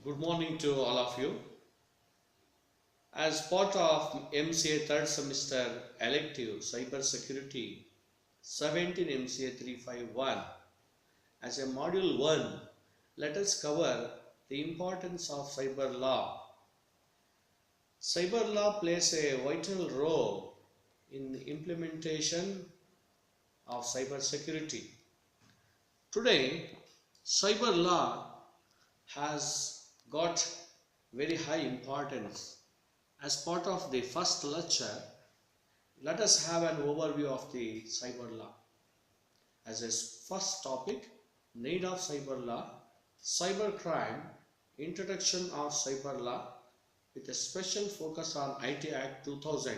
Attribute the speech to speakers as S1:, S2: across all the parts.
S1: Good morning to all of you. As part of MCA third semester elective Cybersecurity 17MCA351, as a module 1, let us cover the importance of cyber law. Cyber law plays a vital role in the implementation of cybersecurity. Today, cyber law has got very high importance. As part of the first lecture, let us have an overview of the cyber law. As a first topic, need of cyber law, cybercrime, introduction of cyber law with a special focus on IT Act 2000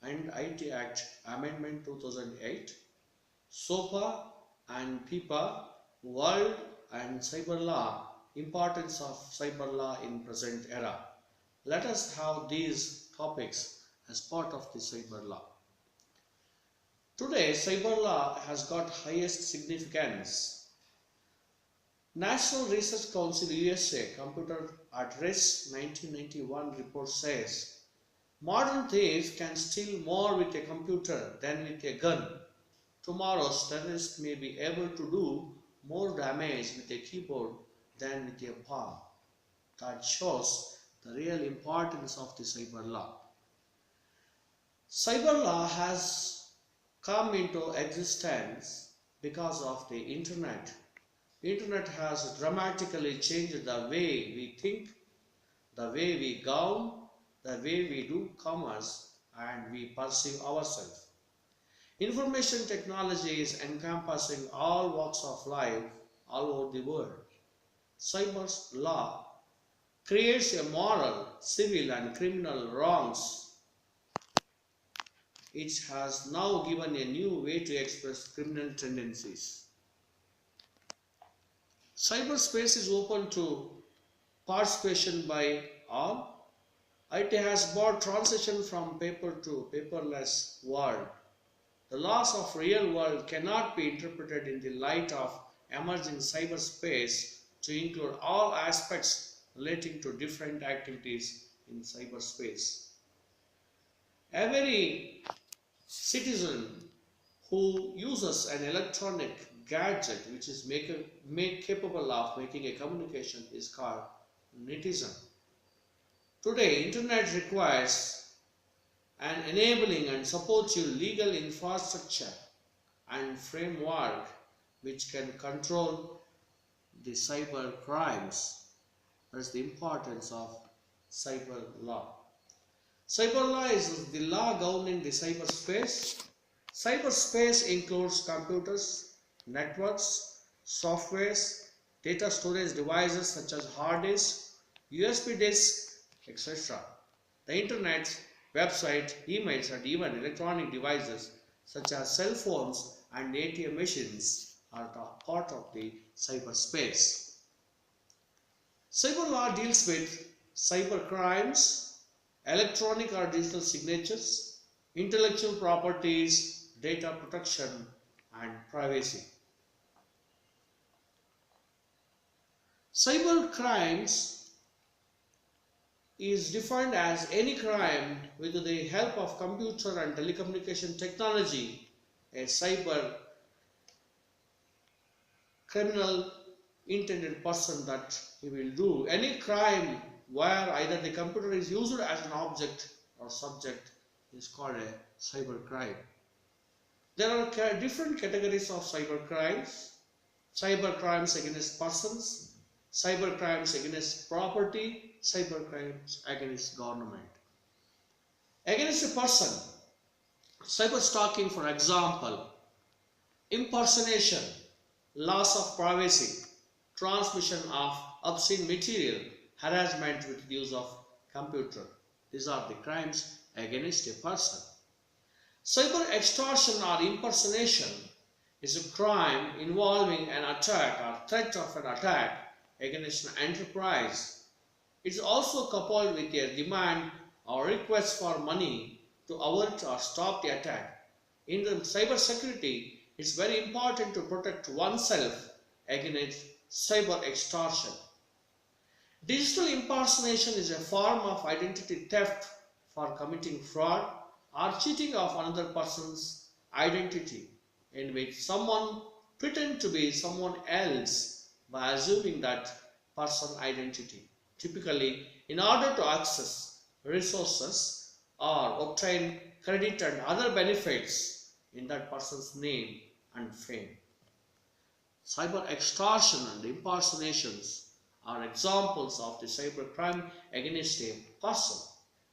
S1: and IT Act Amendment 2008, SOPA and PIPA, World and cyber law, importance of cyber law in present era. Let us have these topics as part of the cyber law. Today, cyber law has got highest significance. National Research Council USA Computer at Risk 1991 report says, modern thieves can steal more with a computer than with a gun. Tomorrow's terrorists may be able to do more damage with a keyboard than with a palm. That shows the real importance of the cyber law. Cyber law has come into existence because of the internet. The internet has dramatically changed the way we think, the way we gown, the way we do commerce, and we perceive ourselves. Information technology is encompassing all walks of life all over the world. Cyber law creates a moral, civil and criminal wrongs. It has now given a new way to express criminal tendencies. Cyberspace is open to participation by all. IT has brought transition from paper to paperless world. The laws of real world cannot be interpreted in the light of emerging cyberspace to include all aspects relating to different activities in cyberspace. Every citizen who uses an electronic gadget which is capable of making a communication is called netizen. Today, internet requires an enabling and supportive legal infrastructure and framework which can control the cyber crimes. That's the importance of cyber law. Cyber law is the law governing the cyberspace. Cyberspace includes computers, networks, softwares, data storage devices such as hard disks, USB disks, etc. The internet, website, emails, and even electronic devices such as cell phones and ATM machines are part of the cyberspace. Cyber law deals with cyber crimes, electronic or digital signatures, intellectual properties, data protection, and privacy. Cyber crimes is defined as any crime with the help of computer and telecommunication technology. A cyber criminal intended person that he will do any crime where either the computer is used as an object or subject is called a cyber crime. There are different categories of cyber crimes. Cyber crimes against persons, cyber crimes against property, cyber crimes against government. Against a person, cyber stalking, for example, impersonation, loss of privacy, transmission of obscene material, harassment with the use of computer. These are the crimes against a person. Cyber extortion or impersonation is a crime involving an attack or threat of an attack against an enterprise. It is also coupled with a demand or request for money to avert or stop the attack. In the cybersecurity, it's very important to protect oneself against cyber extortion. Digital impersonation is a form of identity theft for committing fraud or cheating of another person's identity, in which someone pretends to be someone else by assuming that person's identity, typically in order to access resources or obtain credit and other benefits in that person's name and fame. Cyber extortion and impersonations are examples of the cybercrime against a person.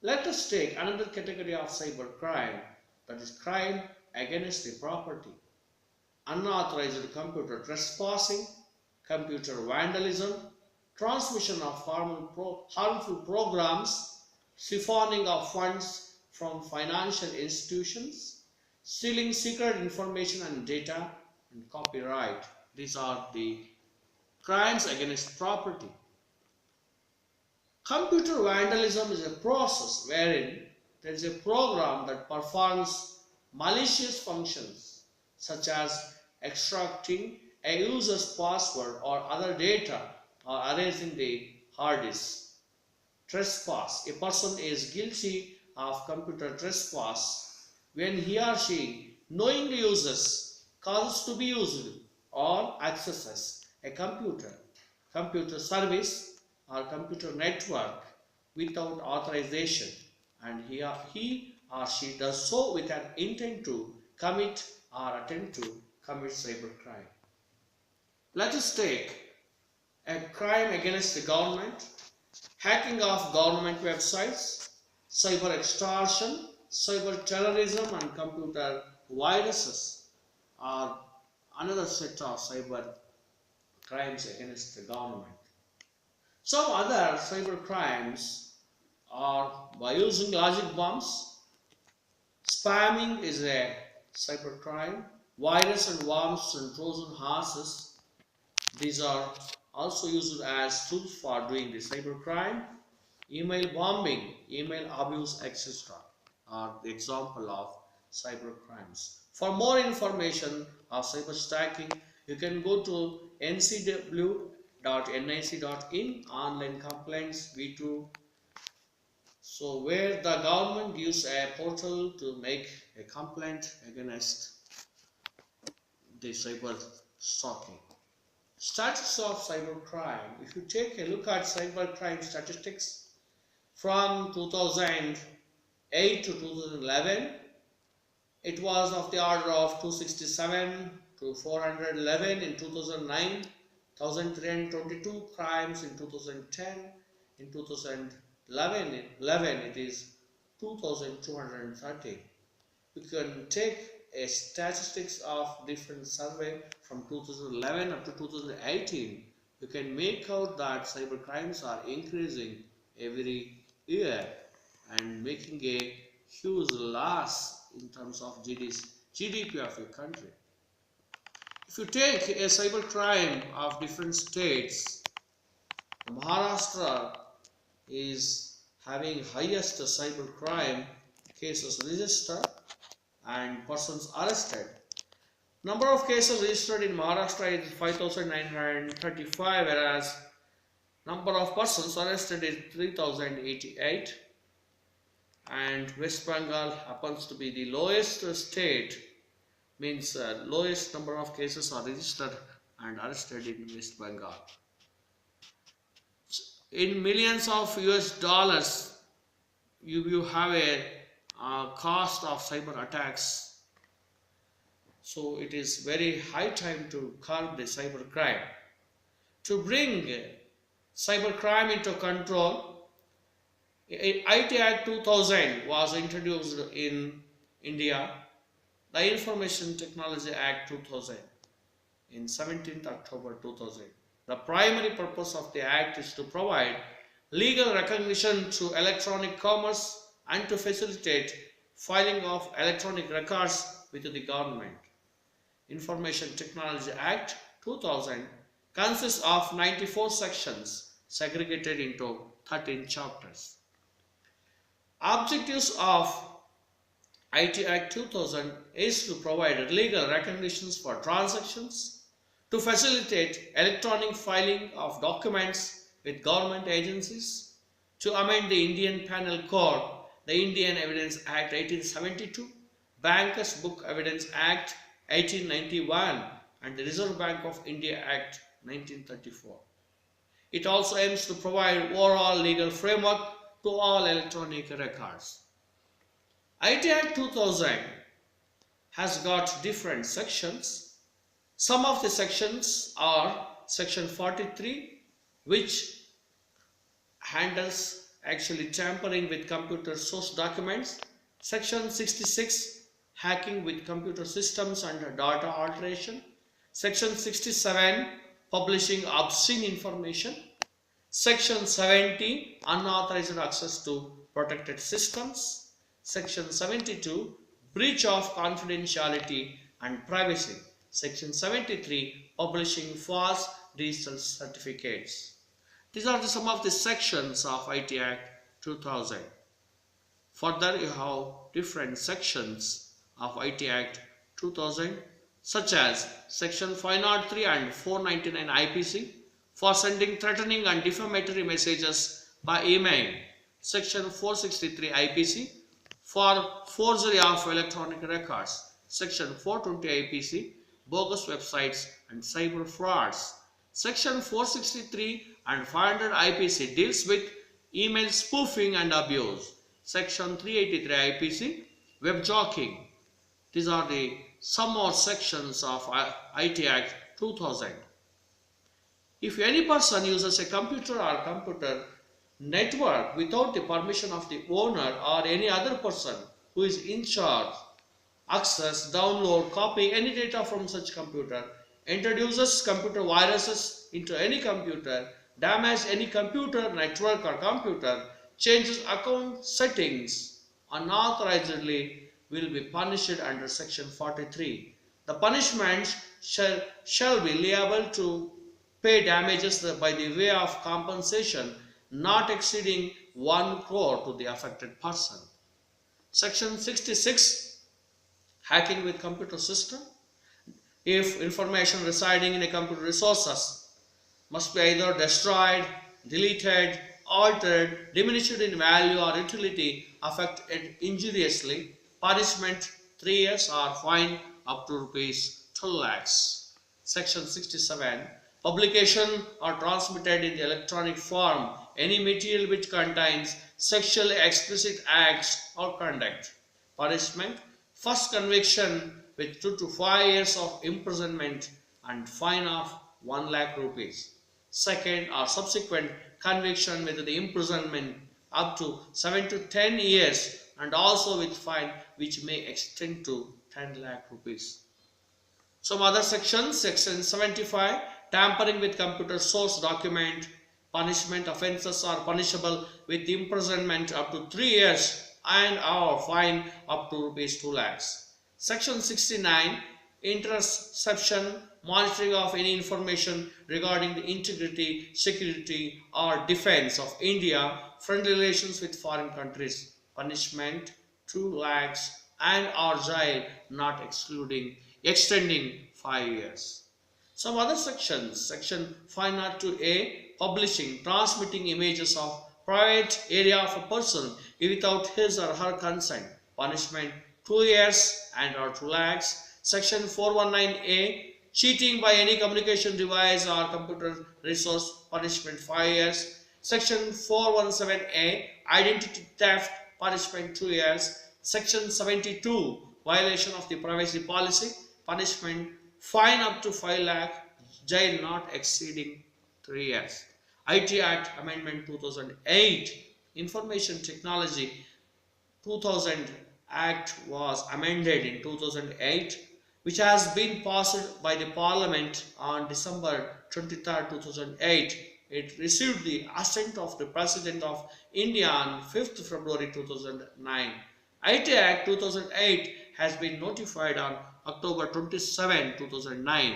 S1: Let us take another category of cybercrime, that is crime against the property. Unauthorized computer trespassing, computer vandalism, transmission of harmful programs, siphoning of funds from financial institutions, stealing secret information and data, and copyright. These are the crimes against property. Computer vandalism is a process wherein there is a program that performs malicious functions such as extracting a user's password or other data or erasing the hard disk. Trespass. A person is guilty of computer trespass when he or she knowingly uses, causes to be used, or accesses a computer service or computer network without authorization, and he or she does so with an intent to commit or attempt to commit cybercrime. Let us take a crime against the government, hacking of government websites, cyber extortion, cyber terrorism, and computer viruses are another set of cyber crimes against the government. Some other cyber crimes are by using logic bombs. Spamming is a cyber crime. Virus and worms and Trojan horses, these are also used as tools for doing the cyber crime. Email bombing, email abuse, etc. are the example of cyber crimes. For more information of cyber stacking, you can go to ncw.nic.in online complaints v2. So where the government gives a portal to make a complaint against the cyber stalking. Statistics of cybercrime. If you take a look at cybercrime statistics from 2008 to 2011, it was of the order of 267 to 411 in 2009, 1,322 crimes in 2010, in 2011 it is 2,230. You can take a statistics of different survey from 2011 up to 2018. You can make out that cyber crimes are increasing every year and making a huge loss in terms of GDP of a country. If you take a cyber crime of different states, Maharashtra is having highest cyber crime cases registered and persons arrested. Number of cases registered in Maharashtra is 5,935, whereas number of persons arrested is 3,088. And West Bengal happens to be the lowest state, means lowest number of cases are registered and arrested in West Bengal. In millions of US dollars, you have a cost of cyber attacks. So it is very high time to curb the cyber crime. To bring cyber crime into control, IT Act 2000 was introduced in India, the Information Technology Act 2000 in 17th October 2000. The primary purpose of the Act is to provide legal recognition to electronic commerce and to facilitate filing of electronic records with the government. Information Technology Act 2000 consists of 94 sections segregated into 13 chapters. Objectives of IT Act 2000 is to provide legal recognitions for transactions, to facilitate electronic filing of documents with government agencies, to amend the Indian Penal Code, the Indian Evidence Act 1872, Bankers Book Evidence Act 1891, and the Reserve Bank of India Act 1934. It also aims to provide overall legal framework to all electronic records. IT Act 2000 has got different sections. Some of the sections are Section 43, which handles actually tampering with computer source documents. Section 66, hacking with computer systems and data alteration. Section 67, publishing obscene information. Section 70, unauthorized access to protected systems. Section 72, breach of confidentiality and privacy. Section 73, publishing false digital certificates. These are some of the sections of IT Act 2000. Further, you have different sections of IT Act 2000, such as Section 503 and 499 IPC for sending threatening and defamatory messages by email. Section 463 IPC for forgery of electronic records. Section 420 IPC, bogus websites and cyber frauds. Section 463 and 500 IPC deals with email spoofing and abuse. Section 383 IPC, webjacking. These are the some more sections of IT Act 2000. If any person uses a computer or computer network without the permission of the owner or any other person who is in charge, access, download, copy any data from such computer, introduces computer viruses into any computer, damage any computer network or computer, changes account settings unauthorizedly, will be punished under Section 43. The punishment shall be liable to pay damages by the way of compensation not exceeding 1 crore to the affected person. Section 66, hacking with computer system. If information residing in a computer resources must be either destroyed, deleted, altered, diminished in value or utility, affected injuriously, punishment 3 years or fine up to rupees 2 lakhs. Section 67, publication or transmitted in the electronic form any material which contains sexually explicit acts or conduct. Punishment, first conviction with 2 to 5 years of imprisonment and fine of 1 lakh rupees. Second or subsequent conviction with the imprisonment up to 7 to 10 years and also with fine which may extend to 10 lakh rupees. Some other sections, Section 75, tampering with computer source document. Punishment offences are punishable with imprisonment up to 3 years and or fine up to rupees 2 lakhs. Section 69, interception, monitoring of any information regarding the integrity, security or defense of India, friendly relations with foreign countries. Punishment 2 lakhs and or jail not extending 5 years. Some other sections, Section 502A, publishing, transmitting images of private area of a person without his or her consent. Punishment 2 years and or 2 lakhs. Section 419A, cheating by any communication device or computer resource. Punishment 5 years. Section 417A, identity theft. Punishment 2 years. Section 72, violation of the privacy policy. Punishment fine up to 5 lakh, jail not exceeding 3 years. IT Act Amendment 2008, Information Technology 2000 Act was amended in 2008, which has been passed by the Parliament on December 23, 2008. It received the assent of the President of India on 5th February 2009. IT Act 2008 has been notified on October 27, 2009.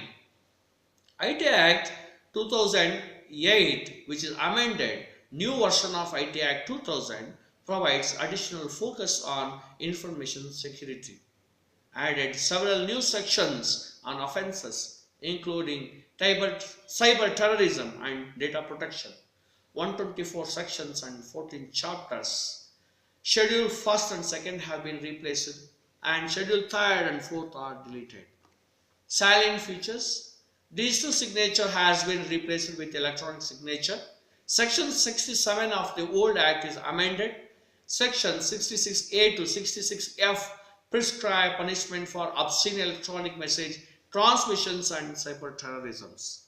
S1: IT Act 2008, which is amended, new version of IT Act 2000, provides additional focus on information security, added several new sections on offences, including cyber terrorism and data protection, 124 sections and 14 chapters. Schedule 1st and 2nd have been replaced and Schedule 3rd and 4th are deleted. Salient features. Digital signature has been replaced with electronic signature. Section 67 of the old Act is amended. Section 66A to 66F prescribe punishment for obscene electronic message transmissions and cyber terrorisms.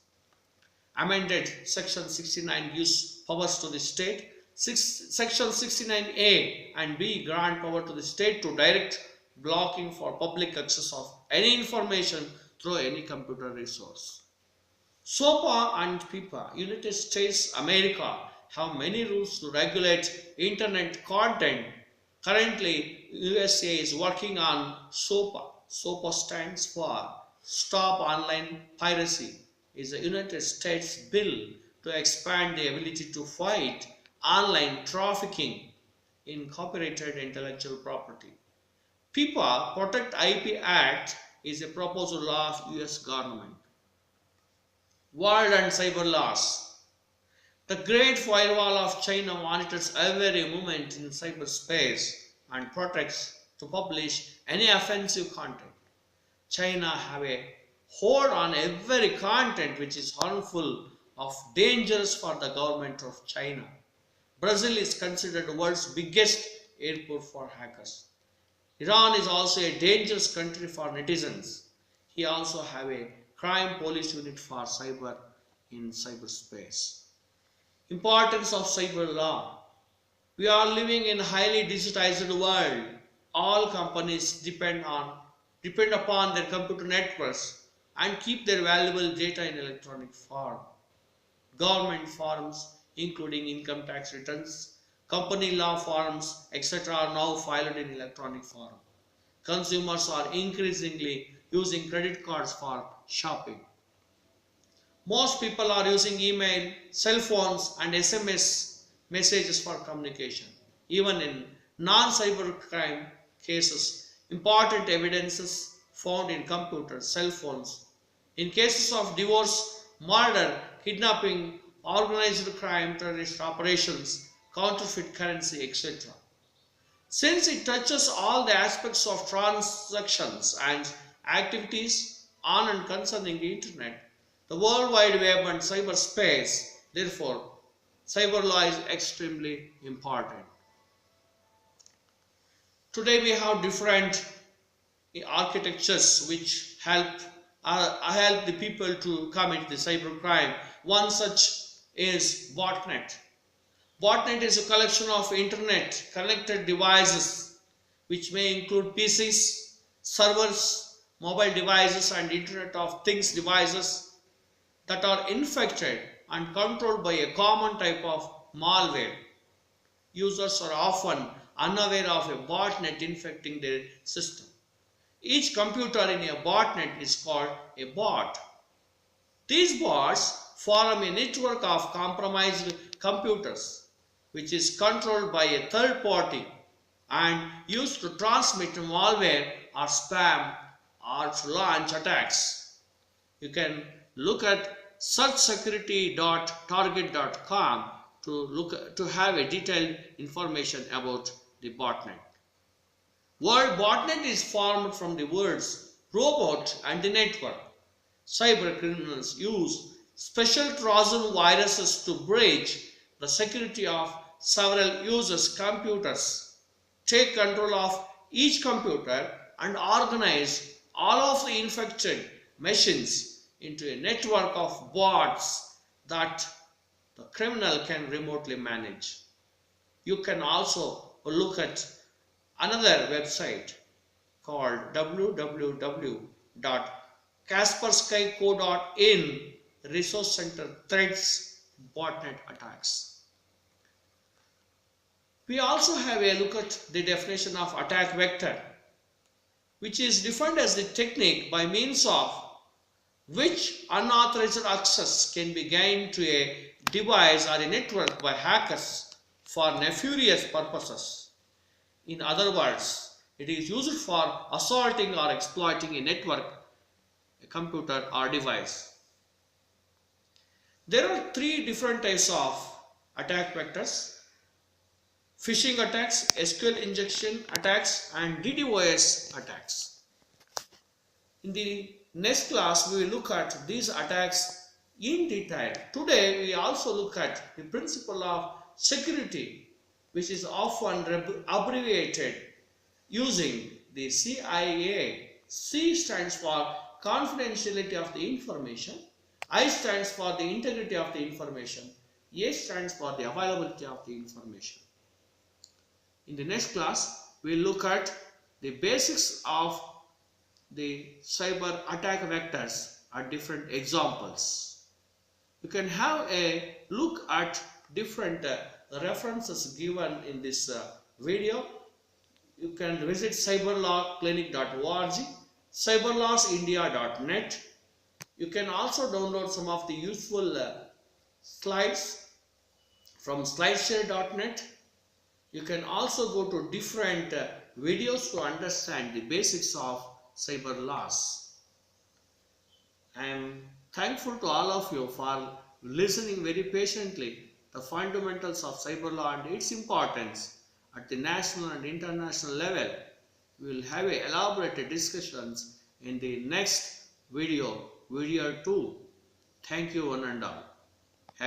S1: Amended Section 69 gives powers to the state. Section 69A and B grant power to the state to direct blocking for public access of any information through any computer resource. SOPA and PIPA, United States America, have many rules to regulate internet content. Currently, USA is working on SOPA. SOPA stands for Stop Online Piracy. Is a United States bill to expand the ability to fight online trafficking in copyrighted intellectual property. PIPA, Protect IP Act, is a proposed law of US government. World and cyber laws. The Great Firewall of China monitors every movement in cyberspace and protects to publish any offensive content. China have a hold on every content which is harmful or dangerous for the government of China. Brazil is considered the world's biggest airport for hackers. Iran is also a dangerous country for netizens. He also have a crime police unit for cyber in cyberspace. Importance of cyber law. We are living in a highly digitized world. All companies depend upon their computer networks and keep their valuable data in electronic form. Government forms, including income tax returns, company law forms, etc. are now filed in electronic form. Consumers are increasingly using credit cards for shopping. Most people are using email, cell phones and SMS messages for communication. Even in non-cyber crime cases, important evidences found in computers, cell phones. In cases of divorce, murder, kidnapping, organized crime, terrorist operations, counterfeit currency, etc. Since it touches all the aspects of transactions and activities on and concerning the internet, the World Wide Web and cyberspace, therefore, cyber law is extremely important. Today we have different architectures which help the people to commit the cyber crime. One such is botnet. Botnet is a collection of internet connected devices which may include PCs, servers, mobile devices and Internet of Things devices that are infected and controlled by a common type of malware. Users are often unaware of a botnet infecting their system. Each computer in a botnet is called a bot. These bots form a network of compromised computers which is controlled by a third party and used to transmit malware or spam or to launch attacks. You can look at searchsecurity.target.com to have a detailed information about the botnet. Word botnet is formed from the words robot and the network. Cyber criminals use special Trojan viruses to breach the security of several users' computers, take control of each computer and organize all of the infected machines into a network of bots that the criminal can remotely manage. You can also look at another website called www.kasperskyco.in Resource Center Threats Botnet Attacks. We also have a look at the definition of attack vector, which is defined as the technique by means of which unauthorized access can be gained to a device or a network by hackers for nefarious purposes. In other words, it is used for assaulting or exploiting a network, a computer or device. There are three different types of attack vectors: phishing attacks, SQL injection attacks, and DDoS attacks. In the next class, we will look at these attacks in detail. Today, we also look at the principle of security, which is often abbreviated using the CIA. C stands for confidentiality of the information, I stands for the integrity of the information, A stands for the availability of the information. In the next class, we will look at the basics of the cyber attack vectors are different examples. You can have a look at different references given in this video. You can visit cyberlawclinic.org, cyberlawsindia.net. You can also download some of the useful slides from slideshare.net. You can also go to different videos to understand the basics of cyber laws. I am thankful to all of you for listening very patiently the fundamentals of cyber law and its importance at the national and international level. We will have elaborate discussions in the next video, video 2. Thank you one and all.